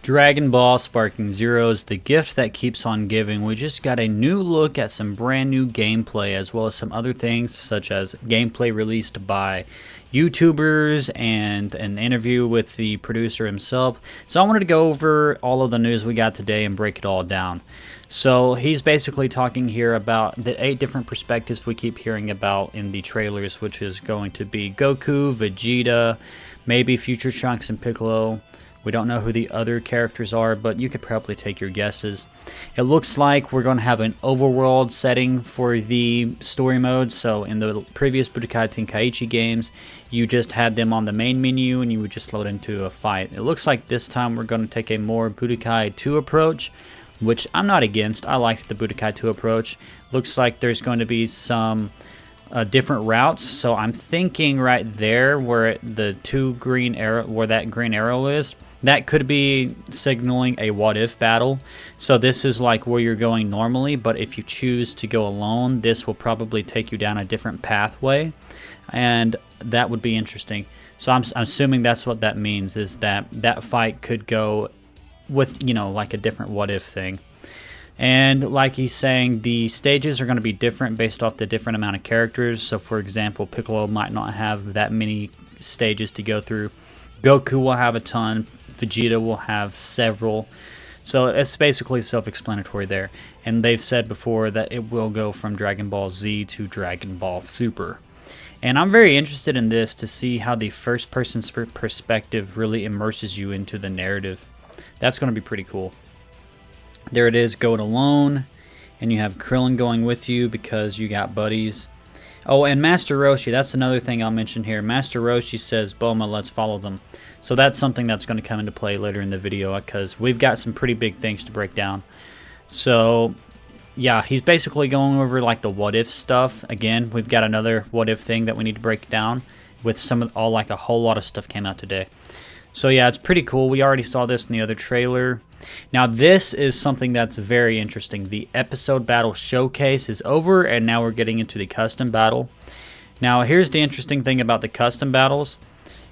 Dragon Ball Sparking Zeros, the gift that keeps on giving. We just got a new look at some brand new gameplay, as well as some other things, such as gameplay released by YouTubers and an interview with the producer himself. So I wanted to go over all of the news we got today and break it all down. So he's basically talking here about the 8 different perspectives we keep hearing about in the trailers, which is going to be Goku, Vegeta, maybe future Trunks and Piccolo. We don't know who the other characters are, but you could probably take your guesses. It looks like we're going to have an overworld setting for the story mode. So in the previous Budokai Tenkaichi games, you just had them on the main menu and you would just load into a fight. It looks like this time we're going to take a more Budokai 2 approach, which I'm not against. I like the Budokai 2 approach. Looks like there's going to be some different routes. So I'm thinking right there where the green arrow is, that could be signaling a what-if battle. So this is like where you're going normally, but if you choose to go alone, this will probably take you down a different pathway, and that would be interesting. So I'm assuming that's what that means, is that fight could go with, like a different what-if thing. And like he's saying, the stages are going to be different based off the different amount of characters. So for example, Piccolo might not have that many stages to go through. Goku will have a ton. Vegeta will have several. So it's basically self-explanatory there. And they've said before that it will go from Dragon Ball Z to Dragon Ball Super. And I'm very interested in this to see how the first-person perspective really immerses you into the narrative. That's going to be pretty cool. There it is, go it alone. And you have Krillin going with you because you got buddies. Oh, and Master Roshi, that's another thing I'll mention here. Master Roshi says, Bulma, let's follow them. So that's something that's going to come into play later in the video, because we've got some pretty big things to break down. So, yeah, he's basically going over like the what-if stuff. Again, we've got another what-if thing that we need to break down with a whole lot of stuff came out today. So, yeah, it's pretty cool. We already saw this in the other trailer. Now, this is something that's very interesting. The episode battle showcase is over, and now we're getting into the custom battle. Now, here's the interesting thing about the custom battles,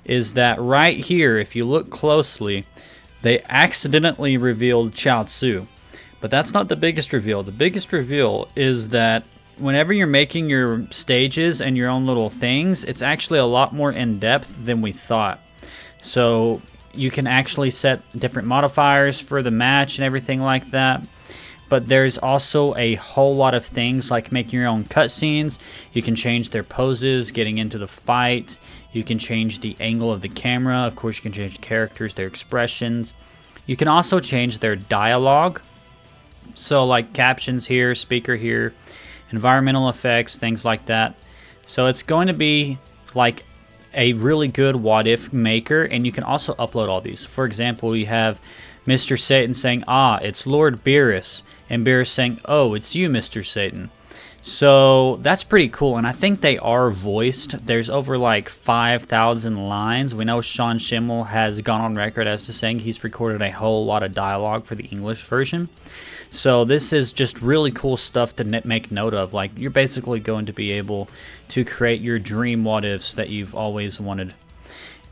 is that right here, if you look closely, they accidentally revealed Chaozu. But that's not the biggest reveal. The biggest reveal is that whenever you're making your stages and your own little things, it's actually a lot more in-depth than we thought. So you can actually set different modifiers for the match and everything like that. But there's also a whole lot of things like making your own cutscenes. You can change their poses, getting into the fight. You can change the angle of the camera. Of course, you can change characters, their expressions. You can also change their dialogue. So like captions here, speaker here, environmental effects, things like that. So it's going to be like a really good what-if maker, and you can also upload all these. For example, you have Mr. Satan saying, it's Lord Beerus, and Beerus saying, it's you, Mr. Satan. So that's pretty cool, and I think they are voiced. There's over like 5,000 lines. We know Sean Schimmel has gone on record as to saying he's recorded a whole lot of dialogue for the English version. So this is just really cool stuff to make note of. Like, you're basically going to be able to create your dream what-ifs that you've always wanted.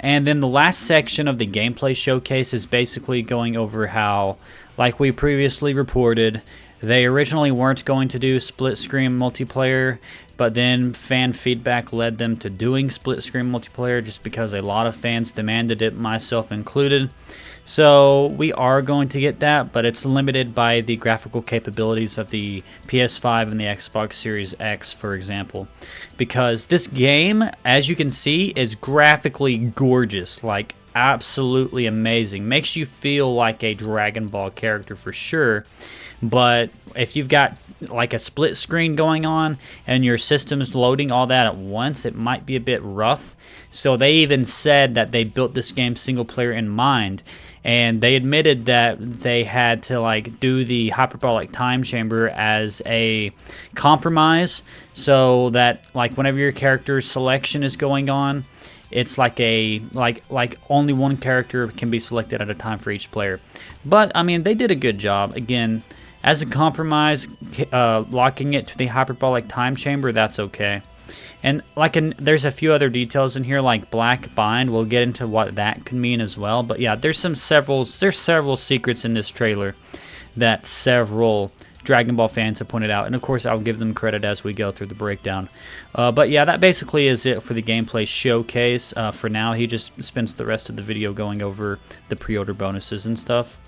And then the last section of the gameplay showcase is basically going over how, like we previously reported, they originally weren't going to do split-screen multiplayer, but then fan feedback led them to doing split-screen multiplayer just because a lot of fans demanded it, myself included. So we are going to get that, but it's limited by the graphical capabilities of the PS5 and the Xbox Series X, for example. Because this game, as you can see, is graphically gorgeous, like absolutely amazing. Makes you feel like a Dragon Ball character for sure. But if you've got like a split screen going on and your system's loading all that at once, it might be a bit rough. So they even said that they built this game single player in mind, and they admitted that they had to like do the hyperbolic time chamber as a compromise, so that like whenever your character's selection is going on, it's like like only one character can be selected at a time for each player. But I mean, they did a good job. Again, as a compromise, locking it to the hyperbolic time chamber, that's okay. And there's a few other details in here, like black bind. We'll get into what that could mean as well. But yeah, there's several secrets in this trailer that several Dragon Ball fans have pointed out, and of course I'll give them credit as we go through the breakdown. But yeah, that basically is it for the gameplay showcase. For now, he just spends the rest of the video going over the pre-order bonuses and stuff.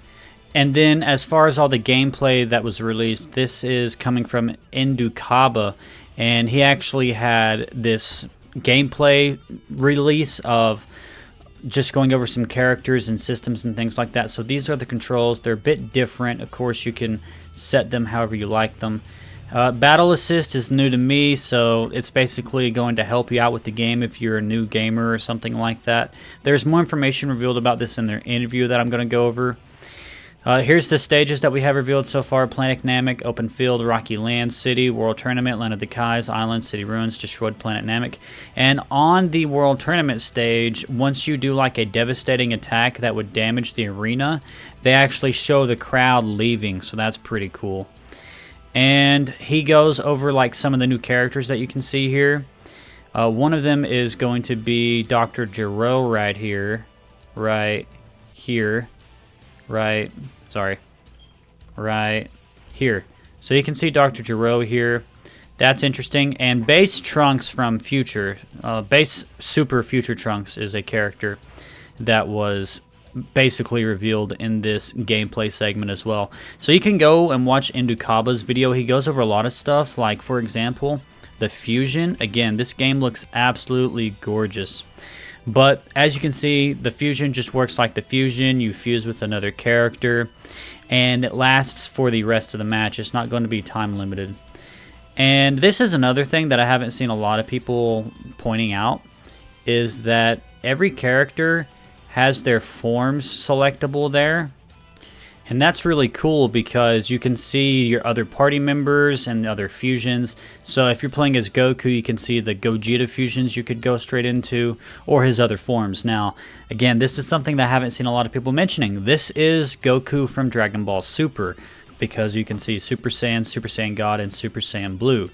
And then as far as all the gameplay that was released, this is coming from Indukaba, and he actually had this gameplay release of just going over some characters and systems and things like that. So these are the controls. They're a bit different. Of course, you can set them however you like them. Battle Assist is new to me, so it's basically going to help you out with the game if you're a new gamer or something like that. There's more information revealed about this in their interview that I'm going to go over. Here's the stages that we have revealed so far: Planet Namek, Open Field, Rocky Land, City, World Tournament, Land of the Kais, Island, City Ruins, Destroyed Planet Namek. And on the World Tournament stage, once you do like a devastating attack that would damage the arena, they actually show the crowd leaving, so that's pretty cool. And he goes over like some of the new characters that you can see here. One of them is going to be Dr. Gero right here. Right here. So you can see Dr. Gero here. That's interesting. And Base Trunks from Future, Base Super Future Trunks is a character that was basically revealed in this gameplay segment as well. So you can go and watch Indukaba's video. He goes over a lot of stuff, like for example, the fusion. Again, this game looks absolutely gorgeous. But as you can see, the fusion just works like the fusion. You fuse with another character, and it lasts for the rest of the match. It's not going to be time limited. And this is another thing that I haven't seen a lot of people pointing out, is that every character has their forms selectable there. And that's really cool because you can see your other party members and the other fusions. So if you're playing as Goku, you can see the Gogeta fusions you could go straight into, or his other forms. Now, again, this is something that I haven't seen a lot of people mentioning. This is Goku from Dragon Ball Super, because you can see Super Saiyan God, and Super Saiyan Blue.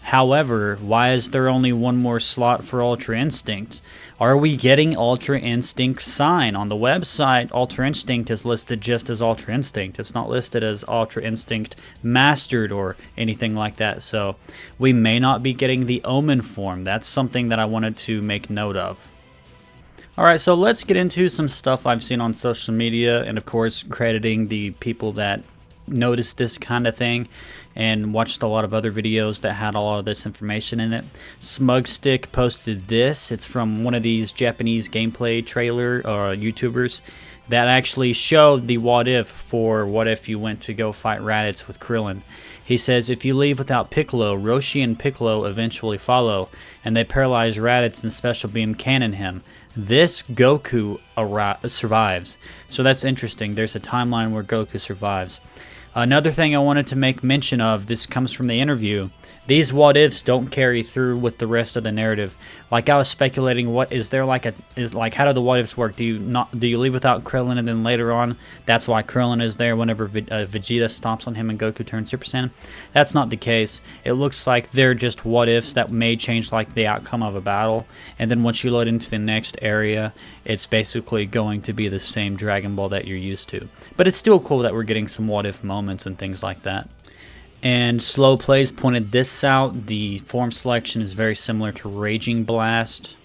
However, why is there only one more slot for Ultra Instinct? Are we getting Ultra Instinct Sign? On the website, Ultra Instinct is listed just as Ultra Instinct. It's not listed as Ultra Instinct Mastered or anything like that. So we may not be getting the Omen form. That's something that I wanted to make note of. Alright, so let's get into some stuff I've seen on social media, and of course crediting the people that noticed this kind of thing and watched a lot of other videos that had a lot of this information in it. Smugstick posted this. It's from one of these Japanese gameplay trailer YouTubers that actually showed the what if for what if you went to go fight Raditz with Krillin. He says, if you leave without Piccolo, Roshi and Piccolo eventually follow, and they paralyze Raditz and special beam cannon him. This Goku survives. So that's interesting. There's a timeline where Goku survives. Another thing I wanted to make mention of, this comes from the interview. These what-ifs don't carry through with the rest of the narrative. Like I was speculating, how do the what-ifs work? Do you leave without Krillin, and then later on, that's why Krillin is there whenever Vegeta stomps on him and Goku turns Super Saiyan? That's not the case. It looks like they're just what-ifs that may change like the outcome of a battle, and then once you load into the next area, it's basically going to be the same Dragon Ball that you're used to. But it's still cool that we're getting some what-if moments and things like that. And Slow Plays pointed this out. The form selection is very similar to Raging Blast.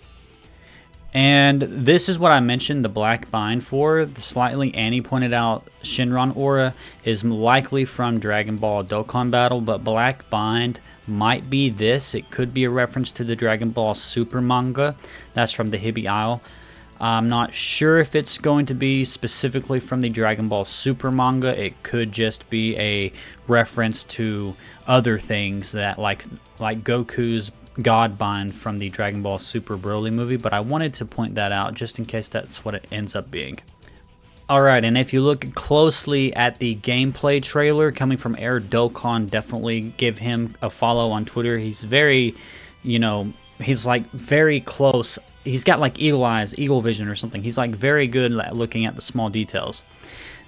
And this is what I mentioned the black bind for. Slightly Annie pointed out Shinron Aura is likely from Dragon Ball Dokkan Battle, but black bind might be this. It could be a reference to the Dragon Ball Super manga. That's from the Hibi Isle. I'm not sure if it's going to be specifically from the Dragon Ball Super manga. It could just be a reference to other things that like Goku's Godbind from the Dragon Ball Super Broly movie, but I wanted to point that out just in case that's what it ends up being. Alright, and if you look closely at the gameplay trailer coming from Air Dokkan, definitely give him a follow on Twitter. He's very, he's like very close. He's got like eagle eyes, eagle vision or something. He's like very good at looking at the small details.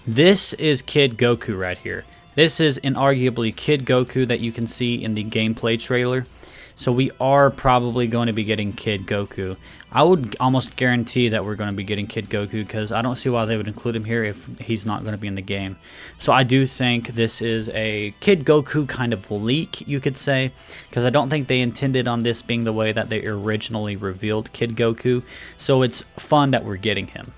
This is Kid Goku right here. This is inarguably Kid Goku that you can see in the gameplay trailer. So we are probably going to be getting Kid Goku. I would almost guarantee that we're going to be getting Kid Goku because I don't see why they would include him here if he's not going to be in the game. So I do think this is a Kid Goku kind of leak, you could say, because I don't think they intended on this being the way that they originally revealed Kid Goku. So it's fun that we're getting him.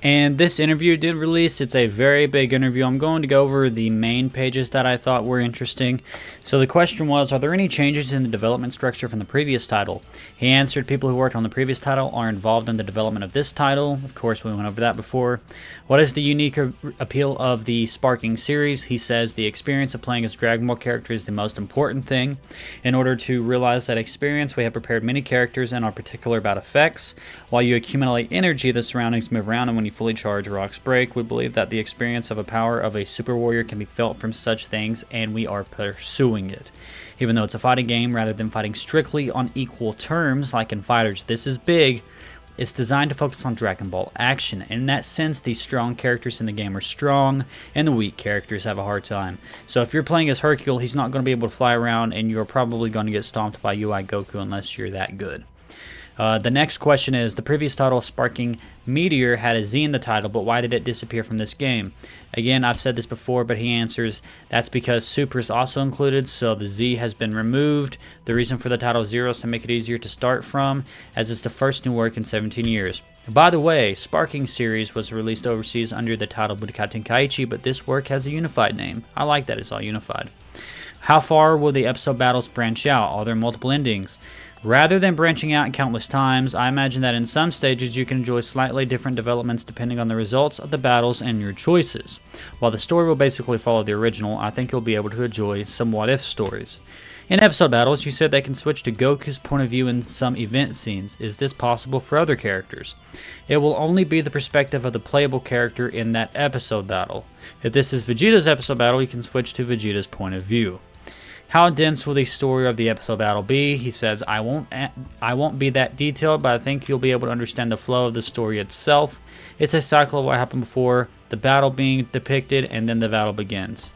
And this interview did release. It's a very big interview. I'm going to go over the main pages that I thought were interesting. So the question was, are there any changes in the development structure from the previous title? He answered, people who worked on the previous title are involved in the development of this title. Of course, we went over that before. What is the unique appeal of the Sparking series? He says the experience of playing as Dragon Ball character is the most important thing. In order to realize that experience, we have prepared many characters and are particular about effects. While you accumulate energy, the surroundings move around, and when you fully charge, rocks break. We believe that the experience of a power of a super warrior can be felt from such things, and we are pursuing it. Even though it's a fighting game, rather than fighting strictly on equal terms like in Fighters, this is big. It's designed to focus on Dragon Ball action. In that sense, the strong characters in the game are strong, and the weak characters have a hard time. So if you're playing as Hercule, he's not going to be able to fly around, and you're probably going to get stomped by UI Goku unless you're that good. The next question is, the previous title, Sparking Meteor, had a Z in the title, but why did it disappear from this game? Again, I've said this before, but he answers, that's because Super is also included, so the Z has been removed. The reason for the title 0 is to make it easier to start from, as it's the first new work in 17 years. By the way, Sparking series was released overseas under the title Budokai Tenkaichi, but this work has a unified name. I like that it's all unified. How far will the episode battles branch out? Are there multiple endings? Rather than branching out countless times, I imagine that in some stages you can enjoy slightly different developments depending on the results of the battles and your choices. While the story will basically follow the original, I think you'll be able to enjoy some what-if stories. In episode battles, you said they can switch to Goku's point of view in some event scenes. Is this possible for other characters? It will only be the perspective of the playable character in that episode battle. If this is Vegeta's episode battle, you can switch to Vegeta's point of view. How dense will the story of the episode battle be? He says, I won't be that detailed, but I think you'll be able to understand the flow of the story itself. It's a cycle of what happened before, the battle being depicted, and then the battle begins.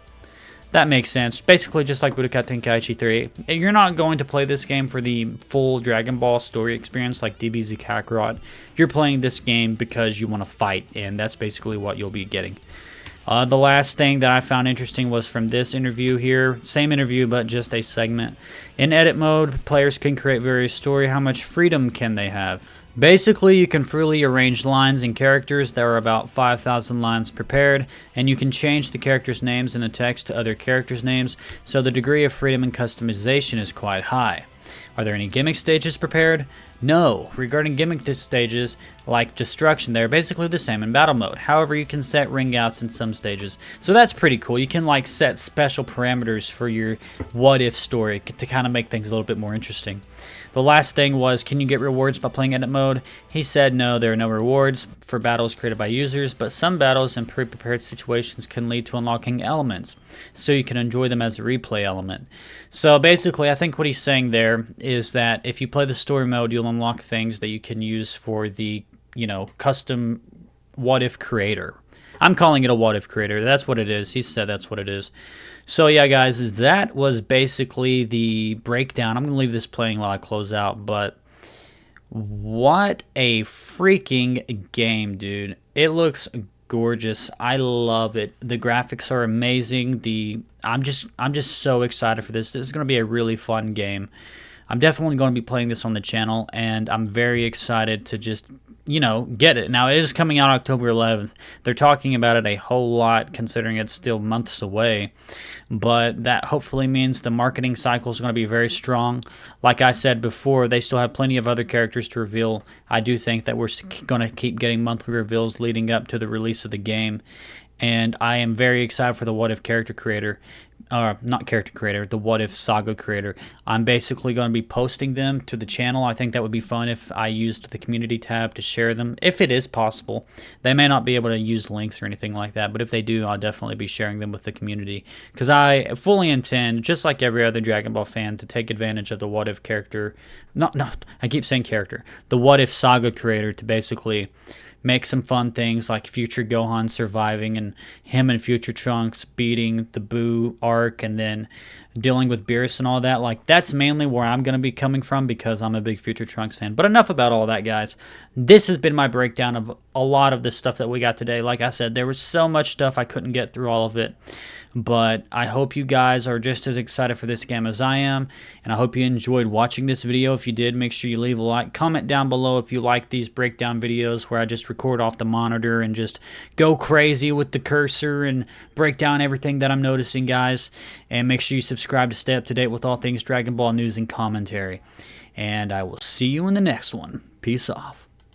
That makes sense. Basically, just like Budokai Tenkaichi 3, you're not going to play this game for the full Dragon Ball story experience like DBZ Kakarot. You're playing this game because you want to fight, and that's basically what you'll be getting. The last thing that I found interesting was from this interview here. Same interview, but just a segment. In edit mode, players can create various story. How much freedom can they have? Basically, you can freely arrange lines and characters. There are about 5,000 lines prepared, and you can change the characters' names in the text to other characters' names, so the degree of freedom and customization is quite high. Are there any gimmick stages prepared? No. Regarding gimmick stages, like Destruction, they're basically the same in battle mode. However, you can set ring outs in some stages. So that's pretty cool. You can like set special parameters for your what-if story to kind of make things a little bit more interesting. The last thing was, can you get rewards by playing edit mode? He said no, there are no rewards for battles created by users, but some battles in pre-prepared situations can lead to unlocking elements, so you can enjoy them as a replay element. So basically, I think what he's saying there is that if you play the story mode, you'll unlock things that you can use for the, custom what-if creator. I'm calling it a what-if creator. That's what it is. He said that's what it is. So yeah, guys, that was basically the breakdown. I'm going to leave this playing while I close out, but what a freaking game, dude. It looks gorgeous. I love it. The graphics are amazing. I'm just so excited for this. This is going to be a really fun game. I'm definitely going to be playing this on the channel, and I'm very excited to just, get it. Now, it is coming out October 11th. They're talking about it a whole lot, considering it's still months away, but that hopefully means the marketing cycle is going to be very strong. Like I said before, they still have plenty of other characters to reveal. I do think that we're going to keep getting monthly reveals leading up to the release of the game, and I am very excited for the What If character creator. Not character creator, the What If Saga creator. I'm basically going to be posting them to the channel. I think that would be fun if I used the community tab to share them, if it is possible. They may not be able to use links or anything like that, but if they do, I'll definitely be sharing them with the community, because I fully intend, just like every other Dragon Ball fan, to take advantage of the What If character, I keep saying character, the What If Saga creator, to basically make some fun things like Future Gohan surviving and him and Future Trunks beating the Buu arc, and then dealing with Beerus and all that. Like, that's mainly where I'm going to be coming from because I'm a big Future Trunks fan. But enough about all that, guys. This has been my breakdown of a lot of the stuff that we got today. Like I said, there was so much stuff I couldn't get through all of it. But I hope you guys are just as excited for this game as I am, and I hope you enjoyed watching this video. If you did, make sure you leave a like. Comment down below if you like these breakdown videos where I just record off the monitor and just go crazy with the cursor and break down everything that I'm noticing, guys. And make sure you subscribe to stay up to date with all things Dragon Ball news and commentary. And I will see you in the next one. Peace off.